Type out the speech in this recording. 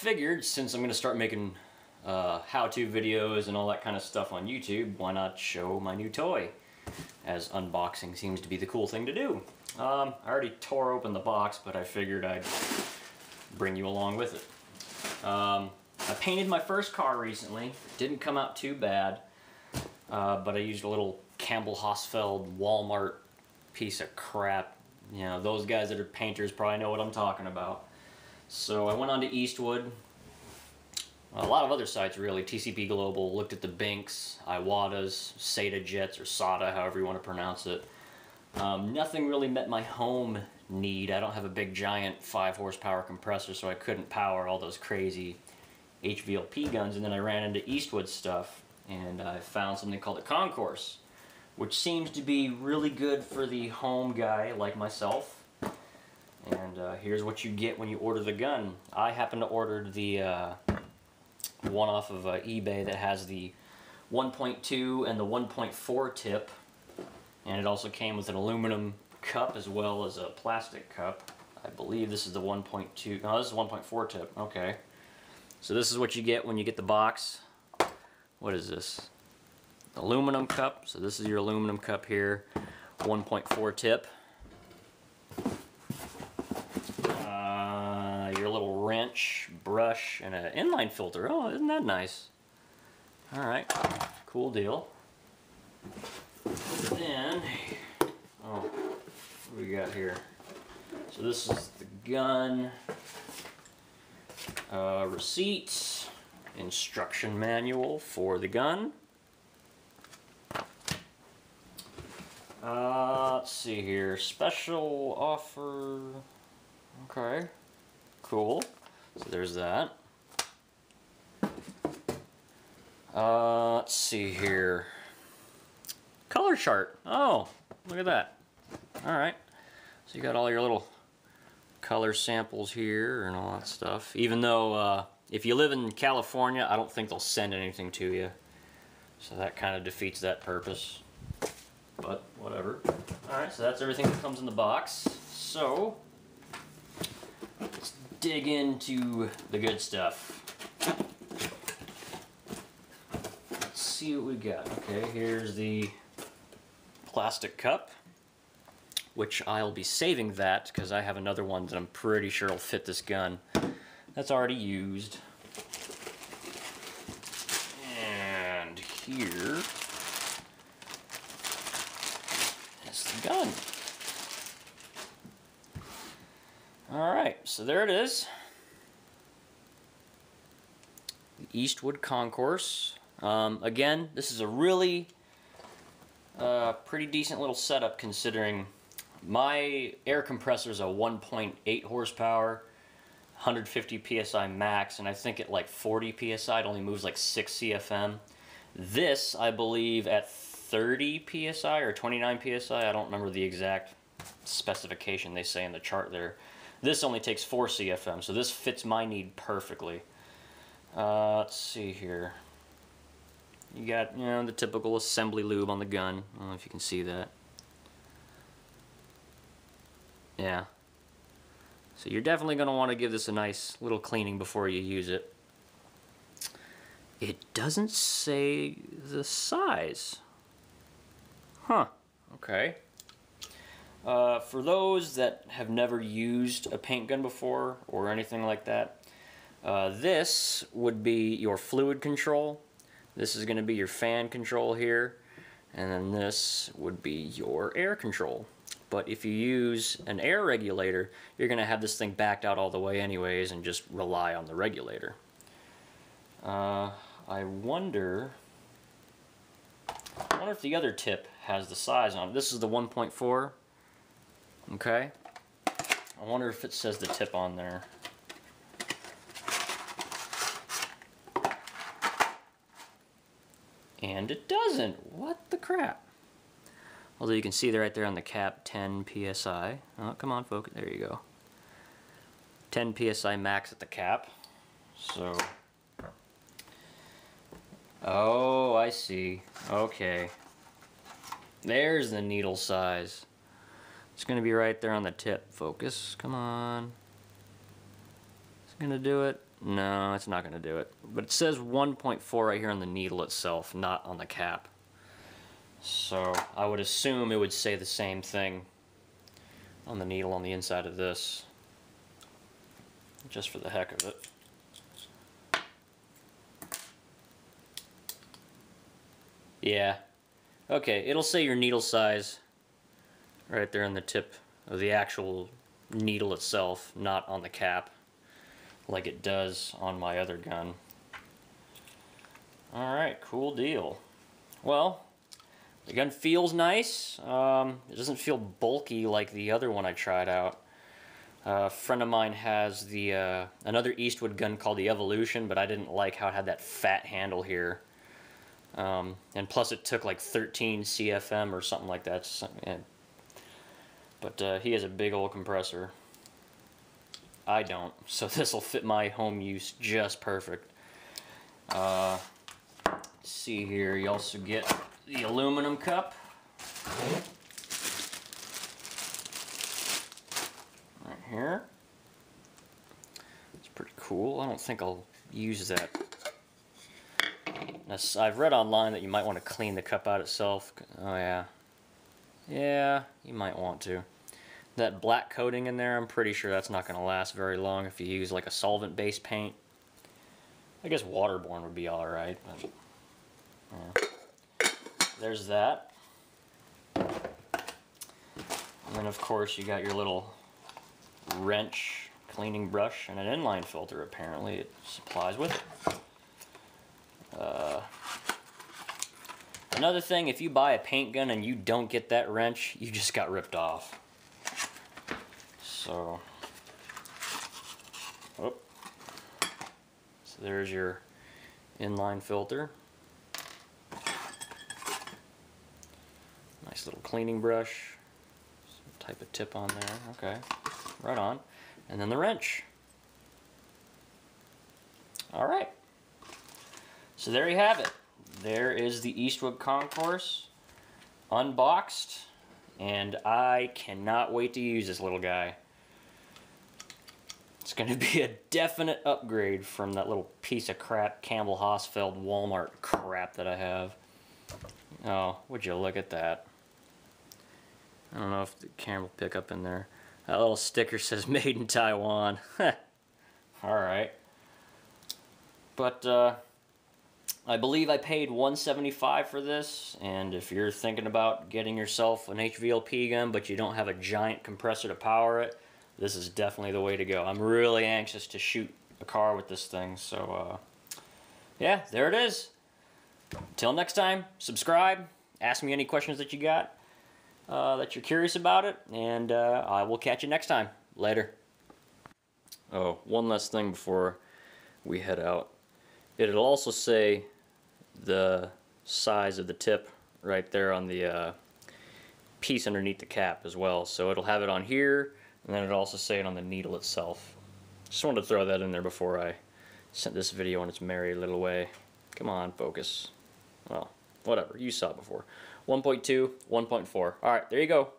figured since I'm going to start making how-to videos and all that kind of stuff on YouTube, why not show my new toy? As unboxing seems to be the cool thing to do. I already tore open the box, but I figured I'd bring you along with it. I painted my first car recently. Didn't come out too bad, but I used a little Campbell Hausfeld Walmart piece of crap. You know, those guys that are painters probably know what I'm talking about. So I went on to Eastwood, a lot of other sites really, TCP Global, looked at the Binks, Iwata's, SATA Jets, or SATA, however you want to pronounce it. Nothing really met my home need. I don't have a big giant 5 horsepower compressor, so I couldn't power all those crazy HVLP guns. And then I ran into Eastwood stuff, and I found something called a Concours, which seems to be really good for the home guy like myself. And here's what you get when you order the gun. I happen to order the one off of eBay that has the 1.2 and the 1.4 tip, and it also came with an aluminum cup as well as a plastic cup. I believe this is the 1.2, no, this is 1.4 tip, okay. So this is what you get when you get the box. What is this? Aluminum cup, so this is your aluminum cup here, 1.4 tip. Your little wrench, brush, and an inline filter. Oh, isn't that nice? Alright, cool deal. Then, oh, what do we got here? So this is the gun, receipt, instruction manual for the gun. Let's see here, special offer, okay, cool, so there's that. Let's see here, color chart, oh, look at that, alright, so you got all your little color samples here and all that stuff, even though if you live in California, I don't think they'll send anything to you, so that kind of defeats that purpose. But whatever. Alright, so that's everything that comes in the box. So let's dig into the good stuff. Let's see what we got. Okay, here's the plastic cup, which I'll be saving that because I have another one that I'm pretty sure will fit this gun. That's already used. And here gun. Alright, so there it is. The Eastwood Concours. Again, this is a really pretty decent little setup considering my air compressor is a 1.8 horsepower, 150 psi max, and I think at like 40 psi it only moves like 6 CFM. This, I believe, at 30 psi or 29 psi, I don't remember the exact specification they say in the chart there. This only takes 4 CFM, so this fits my need perfectly. Let's see here. You got, you know, the typical assembly lube on the gun. I don't know if you can see that. Yeah. So you're definitely going to want to give this a nice little cleaning before you use it. It doesn't say the size. Huh, okay. For those that have never used a paint gun before or anything like that, this would be your fluid control. This is going to be your fan control here, and then this would be your air control. But if you use an air regulator, you're going to have this thing backed out all the way anyways and just rely on the regulator. I wonder if the other tip has the size on it. This is the 1.4. Okay. I wonder if it says the tip on there. And it doesn't. What the crap? Although you can see right there on the cap, 10 psi. Oh, come on, focus. There you go. 10 psi max at the cap. So. Oh, I see. Okay. There's the needle size. It's going to be right there on the tip. Focus. Come on. It's going to do it. No, it's not going to do it. But it says 1.4 right here on the needle itself, not on the cap. So I would assume it would say the same thing on the needle on the inside of this, just for the heck of it. Yeah. Okay, it'll say your needle size right there on the tip of the actual needle itself, not on the cap, like it does on my other gun. Alright, cool deal. Well, the gun feels nice. It doesn't feel bulky like the other one I tried out. A friend of mine has the another Eastwood gun called the Evolution, but I didn't like how it had that fat handle here. And plus it took like 13 CFM or something like that. But he has a big old compressor. I don't, so this will fit my home use just perfect. See here, you also get the aluminum cup. Right here. It's pretty cool. I don't think I'll use that. Now, I've read online that you might want to clean the cup out itself. Oh yeah. Yeah, you might want to. That black coating in there, I'm pretty sure that's not going to last very long if you use like a solvent-based paint. I guess waterborne would be alright, but yeah. There's that. And then of course you got your little wrench cleaning brush and an inline filter. Apparently it supplies with it. Another thing, if you buy a paint gun and you don't get that wrench, you just got ripped off. So there's your inline filter. Nice little cleaning brush. Some type of tip on there. Okay, right on. And then the wrench. Alright. So there you have it. There is the Eastwood Concours unboxed, and I cannot wait to use this little guy. It's going to be a definite upgrade from that little piece of crap Campbell Hausfeld Walmart crap that I have. Oh, would you look at that. I don't know if the camera will pick up in there. That little sticker says made in Taiwan. Alright. But I believe I paid $175 for this, and if you're thinking about getting yourself an HVLP gun but you don't have a giant compressor to power it, this is definitely the way to go. I'm really anxious to shoot a car with this thing, so yeah, there it is. Till next time, subscribe, ask me any questions that you got, that you're curious about it, and I will catch you next time. Later. Oh, one last thing before we head out. It'll also say the size of the tip right there on the piece underneath the cap as well. So it'll have it on here, and then it'll also say it on the needle itself. Just wanted to throw that in there before I sent this video on its merry little way. Come on, focus. Well, whatever. You saw it before. 1.2, 1.4. Alright, there you go.